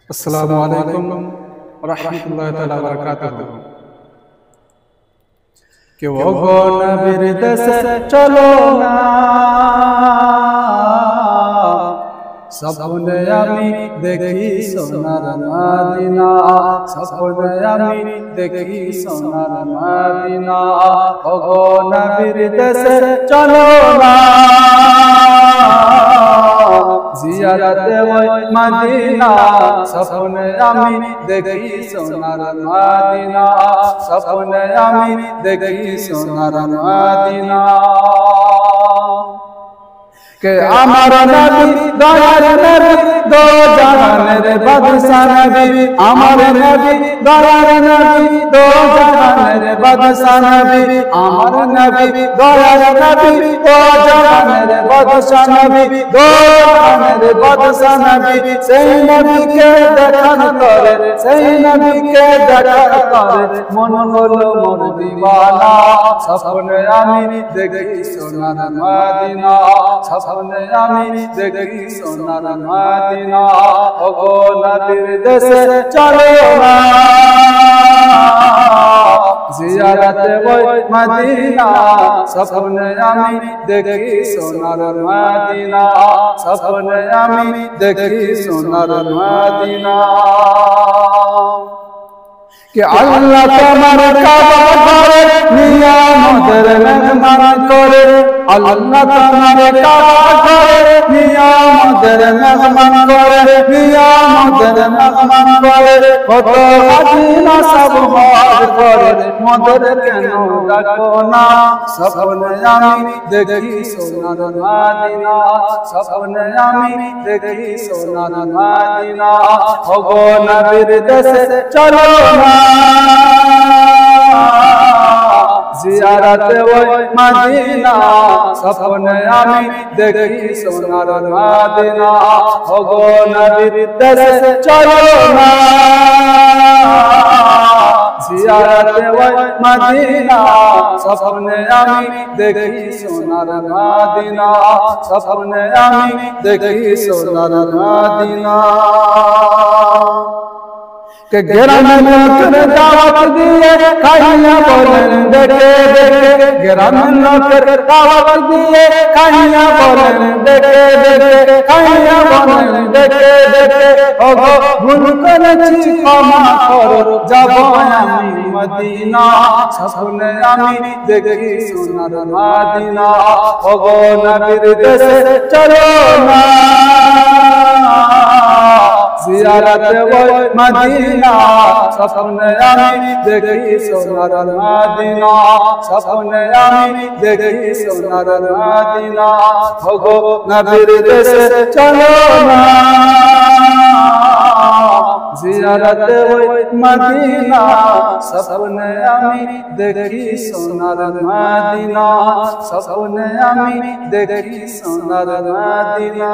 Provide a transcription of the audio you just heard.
अस्सलामु अलैकुम रहमतुल्लाहि ताला बरकातहू। कि वो गो नबीर देशे चलो ना सपने आमी देखी सोनार मदीना, सपने आमी देखी सोनार मदीना। ओ गो नबीर देशे चलो ना जियारते ওই মদিনা, सपने आमी देखी सोनार मदीना, सपने आमी देखी सोनार मदीना। के आमार नबी दयार नबी दो जहानेर बादशाह नबी, आमार नबी दयार नबी दो जहानेर बादशाह नबी, आमार नबी दयार नबी दो जहानेर बादशाह नबी, दो जहानेर बादशाह नबी। সেই নবীকে দেখার করে, সেই নবীকে দেখার করে মন হলো মোর দিওয়ানা। স্বপ্নে আমি দেখি সোনার মদিনা, স্বপ্নে আমি দেখি সোনার মদিনা। ও গো নবীর দেশে চলো না জিয়ারতে ওই মদিনা, স্বপ্নে আমি দেখি সোনার মদিনা, স্বপ্নে আমি দেখি সোনার মদিনা। कि अल्लाह तुम्हार काबा करे नियामतेर मेहमान करे, अल्लाह तुम्हार काबा करे नियामतेर मेहमान करे, नियामतेर मेहमान करे। कत हाजिना सब हज करे मदर केन डाको ना। सपने आमी देखी सोनार मदिना, सपने आमी देखी सोनार मदिना। ओ गो नबीर देशे चलो ना जियारते ওই মদিনা, सपने आमी देखी सोनार मदिना। ओ गो नबीर देशे चलो ना जियारते ওই मदिना, सपने आमी देखी सोनार मदिना, सपने आमी देखी सोनार मदिना। के ग्राम लोकेर दावत दिए खाइया बोलेन देखे देखे, ग्राम लोकेर दावत दिए खाइया बोलेन देखे देखे, खाइया बोलेन देखे देखे। ओ गो भूल करेছি क्षमा करो যাব আমি মদিনা, স্বপ্নে আমি দেখি সোনার মদিনা। ও গো নবীর দেশে চলো না জিয়ারতে ওই মদিনা, স্বপ্নে আমি দেখি সোনার মদিনা, স্বপ্নে আমি দেখি সোনার মদিনা। ও গো নবীর দেশে চলো না জিয়ারতে ওই মদিনা, স্বপ্নে আমি দেখি সোনার মদিনা, স্বপ্নে আমি দেখি সোনার মদিনা।